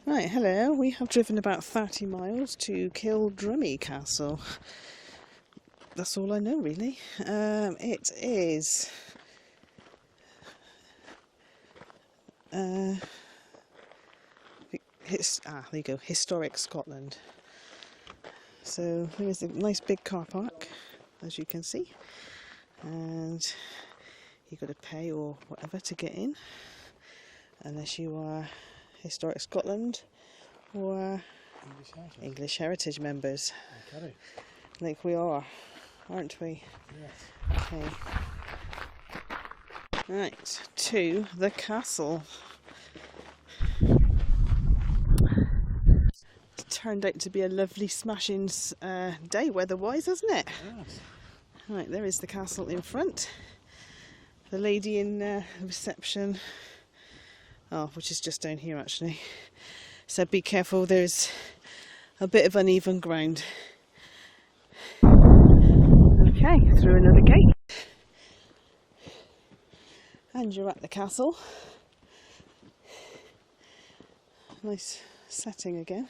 Right, hello. We have driven about 30 miles to Kildrummie Castle. That's all I know, really. It is there you go, historic Scotland. So there is a nice big car park, as you can see, and you've got to pay or whatever to get in, unless you are Historic Scotland or English Heritage members, like we are, aren't we? Yes. Okay. Right, to the castle. It turned out to be a lovely smashing day weather-wise, hasn't it? Yes. Right, there is the castle in front. The lady in reception, which is just down here actually, said be careful, there's a bit of uneven ground. Okay, through another gate. And you're at the castle. Nice setting again.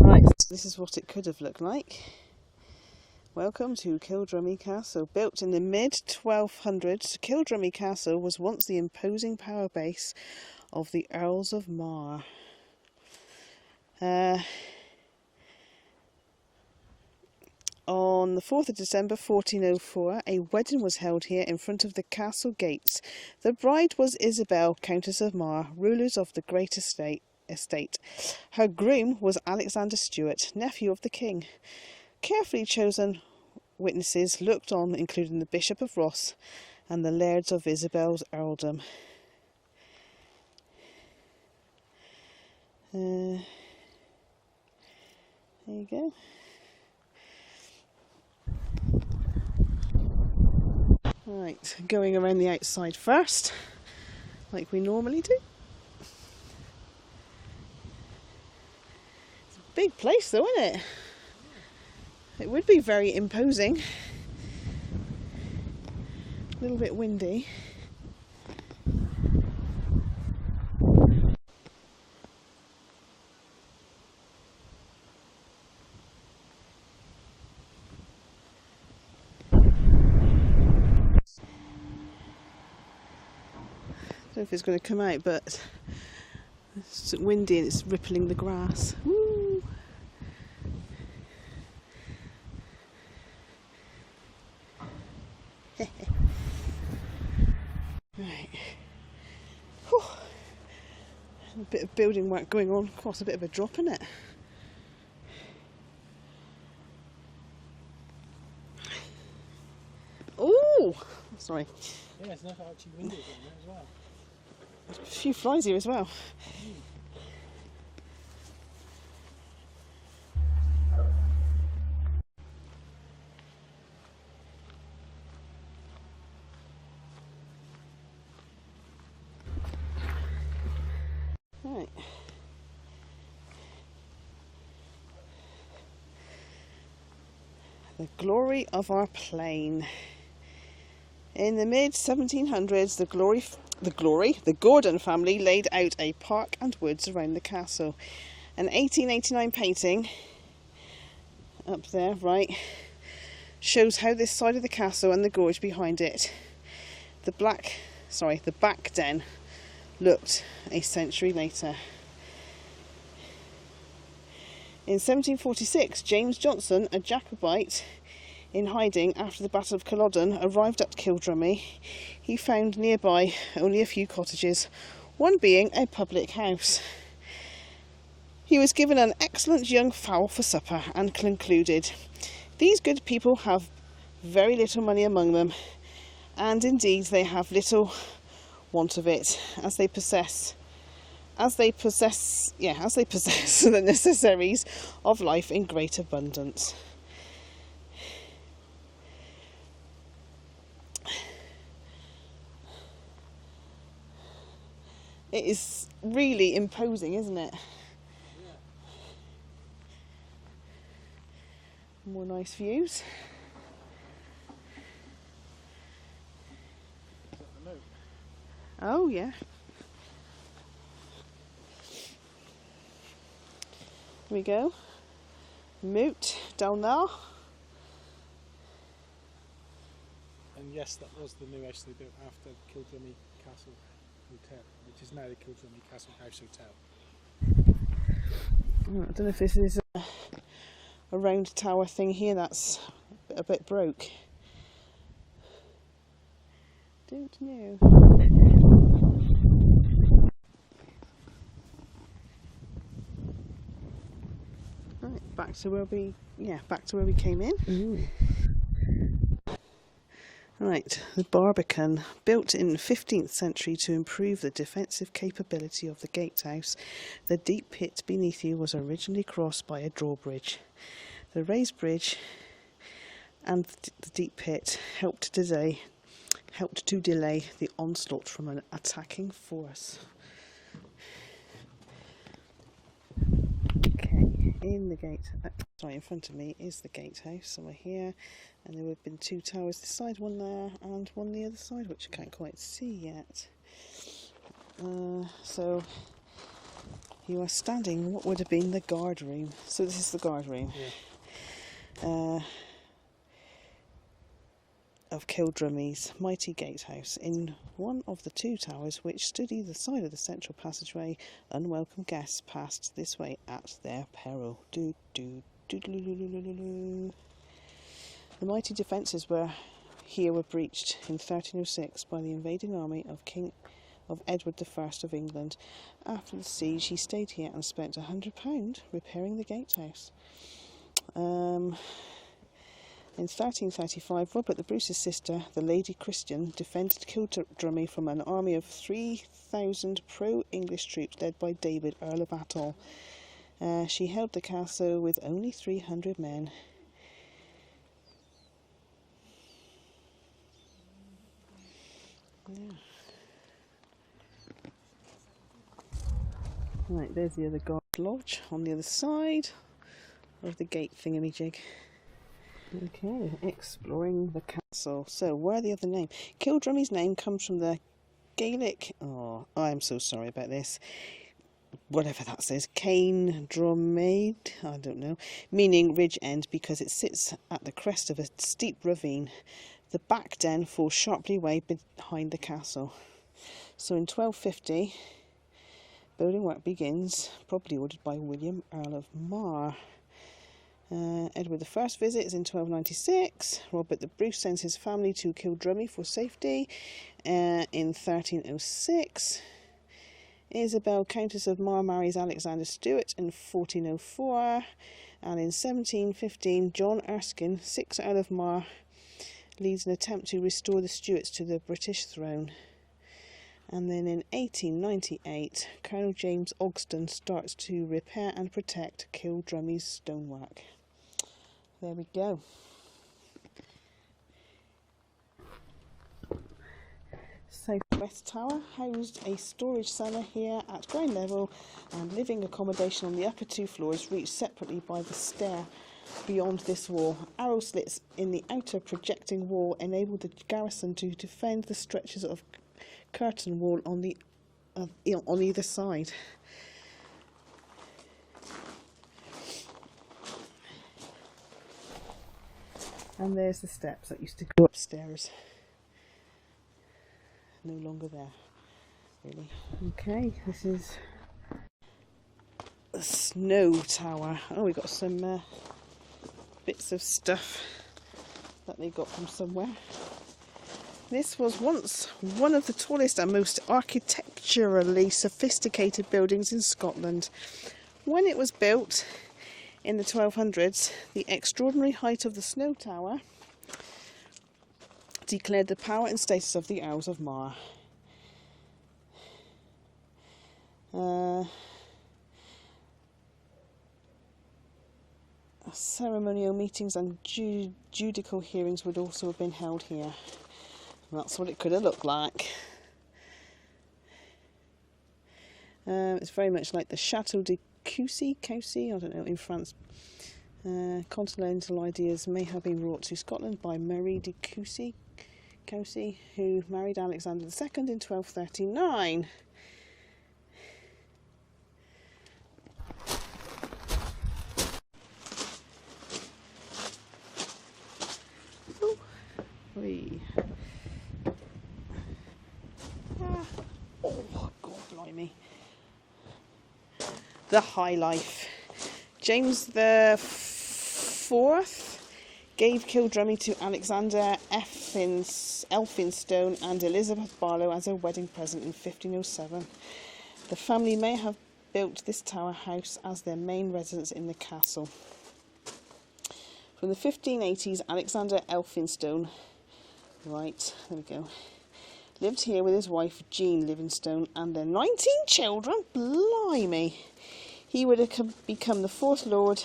Right, this is what it could have looked like. Welcome to Kildrummie Castle. Built in the mid-1200s, Kildrummie Castle was once the imposing power base of the Earls of Mar. On the 4th of December 1404, a wedding was held here in front of the castle gates. The bride was Isabel, Countess of Mar, rulers of the great estate. Her groom was Alexander Stewart, nephew of the king. Carefully chosen witnesses looked on, including the Bishop of Ross and the lairds of Isabel's earldom. There you go. Right, going around the outside first, like we normally do. It's a big place though, isn't it? It would be very imposing. A little bit windy. I don't know if it's going to come out, but it's windy and it's rippling the grass. Woo! Right. Whew. A bit of building work going on. Of course, a bit of a drop in it. Oh, sorry. Yeah, it's not actually windy in there as well. A few flies here as well. Right. The glory of our plain. In the mid-1700s, the Gordon family laid out a park and woods around the castle. An 1889 painting up there, right, shows how this side of the castle and the gorge behind it, the back den, looked a century later. In 1746, James Johnson, a Jacobite in hiding after the Battle of Culloden, arrived at Kildrummie. He found nearby only a few cottages, one being a public house. He was given an excellent young fowl for supper and concluded, "These good people have very little money among them, and indeed they have little want of it, as they possess the necessaries of life in great abundance." It is really imposing, isn't it? Yeah. More nice views. Is that the note? Oh yeah. Here we go. Moot down there. And yes, that was the new house they built after Kildrummie Castle Hotel, which is now the Kildrummie Castle House Hotel. Oh, I don't know if this is a round tower thing here that's a bit broke. Don't know. Right, back to where we came in. Ooh. Right, the Barbican, built in the 15th century to improve the defensive capability of the gatehouse. The deep pit beneath you was originally crossed by a drawbridge. The raised bridge and the deep pit helped to delay the onslaught from an attacking force. Okay, in the gate, in front of me is the gatehouse. So we're here, and there would have been two towers this side, one there and one the other side, which I can't quite see yet. So you are standing in what would have been the guard room. So this is the guard room. Yeah. Of Kildrummie's mighty gatehouse. In one of the two towers which stood either side of the central passageway, unwelcome guests passed this way at their peril. The mighty defences were breached in 1306 by the invading army of Edward I of England. After the siege, he stayed here and spent £100 repairing the gatehouse. In 1335, Robert the Bruce's sister, the Lady Christian, defended Kildrummie from an army of 3,000 pro-English troops led by David, Earl of Atholl. She held the castle with only 300 men. Yeah. Right, there's the other guard lodge on the other side of the gate thingamajig. Okay, exploring the castle. So, where are the other names? Kildrummie's name comes from the Gaelic. Oh, I'm so sorry about this. Whatever that says, Cain Dromaid, I don't know, meaning ridge end because it sits at the crest of a steep ravine. The back den falls sharply away behind the castle. So, in 1250, building work begins, probably ordered by William, Earl of Mar. Edward I visits in 1296. Robert the Bruce sends his family to Kildrummie for safety in 1306. Isabel, Countess of Mar, marries Alexander Stewart in 1404. And in 1715, John Erskine, 6th Earl of Mar, leads an attempt to restore the Stuarts to the British throne. And then in 1898, Colonel James Ogston starts to repair and protect Kildrummie's stonework. There we go. Southwest Tower housed a storage cellar here at ground level, and living accommodation on the upper two floors reached separately by the stair beyond this wall. Arrow slits in the outer projecting wall enabled the garrison to defend the stretches of curtain wall on either side. And there's the steps that used to go upstairs. No longer there, really. Okay, this is the Snow Tower. Oh, we got some bits of stuff that they got from somewhere. This was once one of the tallest and most architecturally sophisticated buildings in Scotland. When it was built in the 1200s, the extraordinary height of the Snow Tower declared the power and status of the Earls of Mar. Ceremonial meetings and judicial hearings would also have been held here. That's what it could have looked like. It's very much like the Chateau de Coucy, I don't know, in France. Continental ideas may have been brought to Scotland by Marie de Coucy, who married Alexander II in 1239. Ooh. Whee. Oh, God blimey. The High Life. James the Fourth gave Kildrummie to Alexander Elphinstone and Elizabeth Barlow as a wedding present in 1507. The family may have built this tower house as their main residence in the castle. From the 1580s, Alexander Elphinstone, right, there we go, lived here with his wife Jean Livingstone and their 19 children. Blimey! He would have become the 4th Lord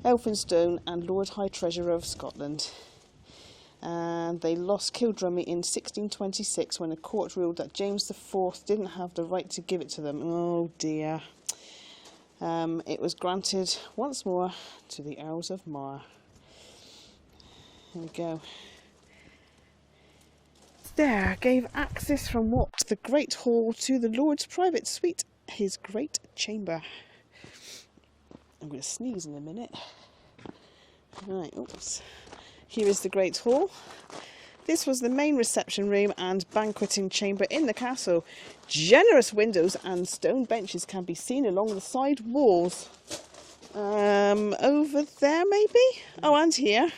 Elphinstone and Lord High Treasurer of Scotland. And they lost Kildrummie in 1626 when a court ruled that James IV didn't have the right to give it to them. Oh dear. It was granted once more to the Earls of Mar. There we go. There gave access from what? The Great Hall to the Lord's private suite, his great chamber. I'm going to sneeze in a minute. Right, oops. Here is the Great Hall. This was the main reception room and banqueting chamber in the castle. Generous windows and stone benches can be seen along the side walls. Over there maybe? Oh, and here.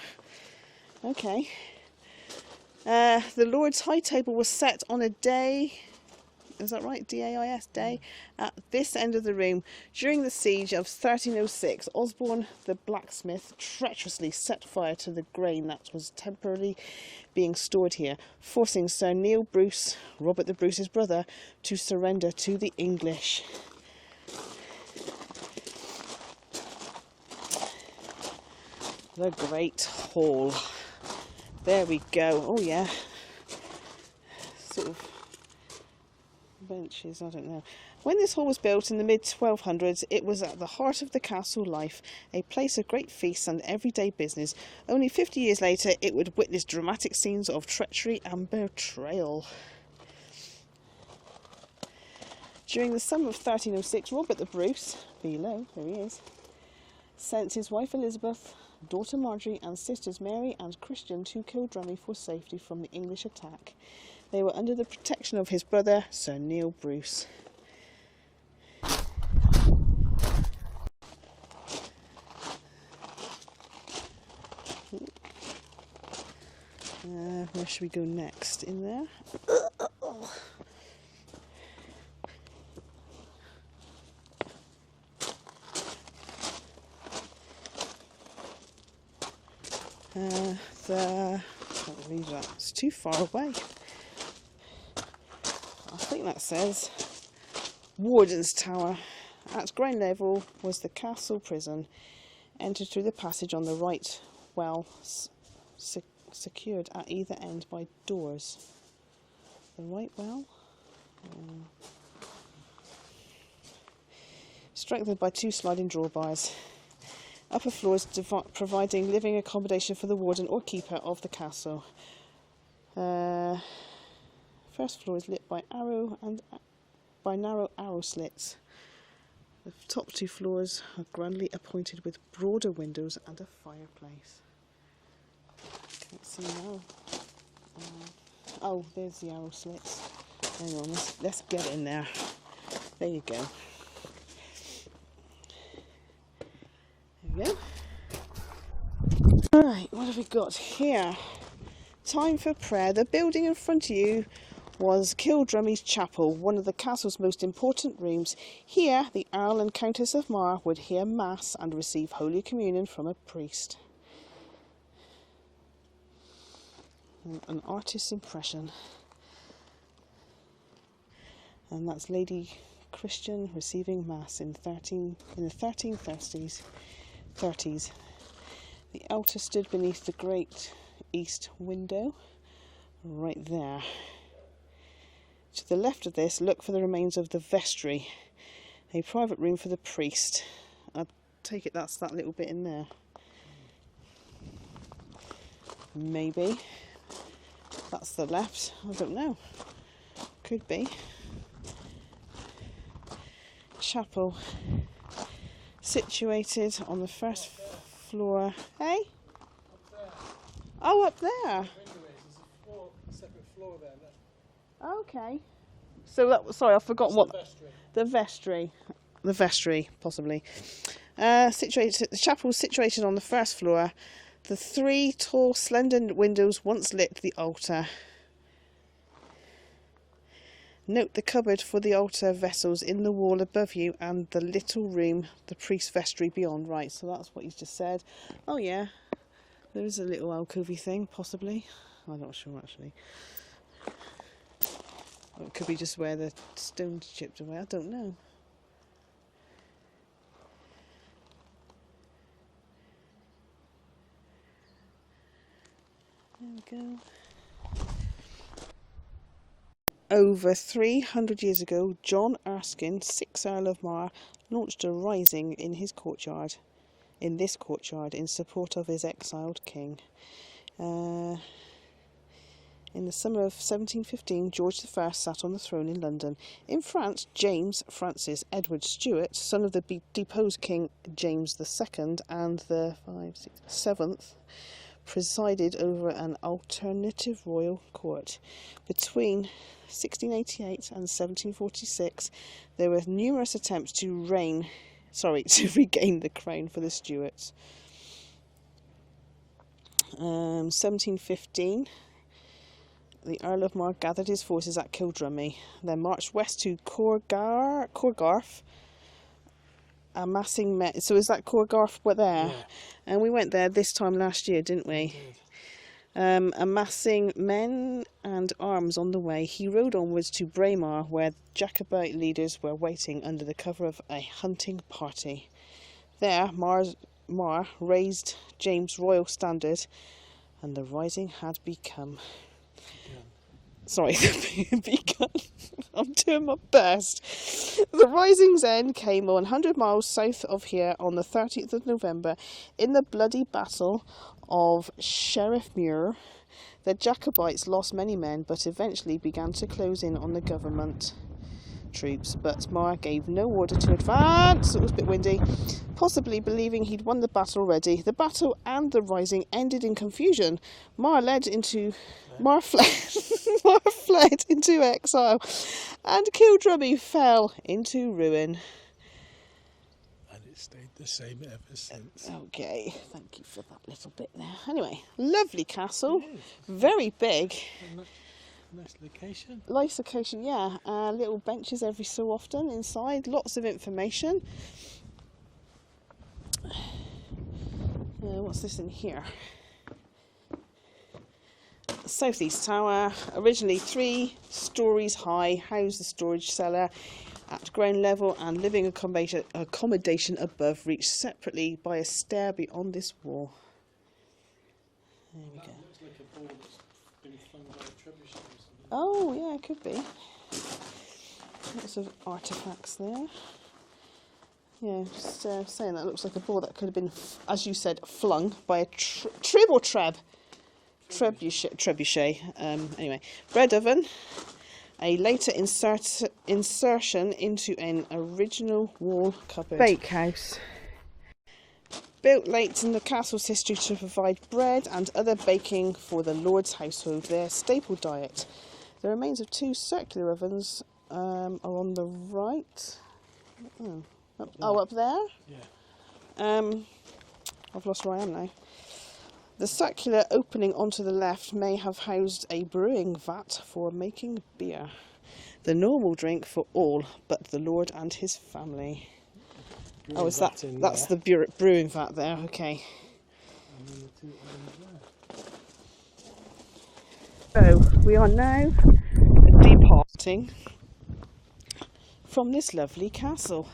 Okay. The Lord's High Table was set on a day, is that right? D-A-I-S, day, at this end of the room. During the siege of 1306, Osborne the blacksmith treacherously set fire to the grain that was temporarily being stored here, forcing Sir Neil Bruce, Robert the Bruce's brother, to surrender to the English. The Great Hall. There we go. Oh yeah. Sort of benches, I don't know. When this hall was built in the mid-1200s, it was at the heart of the castle life, a place of great feasts and everyday business. Only 50 years later, it would witness dramatic scenes of treachery and betrayal. During the summer of 1306, Robert the Bruce, below, there he is, sent his wife Elizabeth, daughter Marjorie and sisters Mary and Christian to Kildrummie for safety from the English attack. They were under the protection of his brother, Sir Neil Bruce. Where should we go next? In there? Can't read that. It's too far away. I think that says Warden's Tower. At ground level was the castle prison. Entered through the passage on the right, well secured at either end by doors. The right well? Strengthened by 2 sliding drawbars. Upper floors providing living accommodation for the warden or keeper of the castle. First floor is lit by narrow arrow slits. The top 2 floors are grandly appointed with broader windows and a fireplace. Can't see now. Oh, there's the arrow slits. Hang on, let's get in there. There you go. There we go. Alright, what have we got here? Time for prayer. The building in front of you was Kildrummie's chapel, one of the castle's most important rooms. Here, the Earl and Countess of Mar would hear Mass and receive Holy Communion from a priest. An artist's impression. And that's Lady Christian receiving Mass in the 1330s. The altar stood beneath the great east window, right there. To the left of this, look for the remains of the vestry. A private room for the priest. I take it that's that little bit in there. Maybe. That's the left. I don't know. Could be. Chapel. Situated on the first floor. Hey? Oh, up there. There's a separate floor there. Okay. So that, sorry, I've forgotten what The vestry. the vestry, possibly. The chapel is situated on the first floor. The 3 tall, slender windows once lit the altar. Note the cupboard for the altar vessels in the wall above you and the little room, the priest's vestry beyond. Right, so that's what he's just said. Oh yeah, there is a little alcovey thing, possibly. I'm not sure actually. Or it could be just where the stone's chipped away, I don't know. There we go. Over 300 years ago, John Erskine, 6th Earl of Mar, launched a rising in this courtyard, in support of his exiled king. In the summer of 1715, George I sat on the throne in London. In France, James Francis Edward Stuart, son of the deposed King James II and the 7th, presided over an alternative royal court. Between 1688 and 1746, there were numerous attempts to regain the crown for the Stuarts. 1715, the Earl of Mar gathered his forces at Kildrummie, then marched west to Corgarth, amassing men. So is that Corgarth there? Yeah. And we went there this time last year, didn't we? Amassing men and arms on the way, he rode onwards to Braemar, where Jacobite leaders were waiting under the cover of a hunting party. There, Mar raised James' royal standard, and the rising had begun. I'm doing my best. The rising's end came 100 miles south of here on the 30th of November. In the bloody battle of Sheriffmuir, the Jacobites lost many men, but eventually began to close in on the government troops. But Mar gave no order to advance. It was a bit windy, possibly believing he'd won the battle already. The battle and the rising ended in confusion. Mar fled into exile, and Kildrummie fell into ruin. And it stayed the same ever since. Okay, thank you for that little bit there. Anyway, lovely castle, very big. Nice location. Nice location, yeah. Little benches every so often inside, lots of information. What's this in here? Southeast Tower, originally 3 stories high, housed the storage cellar at ground level and living accommodation above, reached separately by a stair beyond this wall. There we go. Looks like a ball that's been flung by a trebuchet or something. Oh, yeah, it could be. Lots of artefacts there. Yeah, just saying that looks like a ball that could have been, as you said, flung by a trebuchet. Anyway, bread oven, a later insertion into an original wall cupboard. Bakehouse. Built late in the castle's history to provide bread and other baking for the lord's household, their staple diet. The remains of 2 circular ovens are on the right. Up there? Yeah. I've lost where I am now. The circular opening onto the left may have housed a brewing vat for making beer. The normal drink for all but the lord and his family. That's the brewing vat there, okay. And then the 2 ovens there. So, we are now departing from this lovely castle.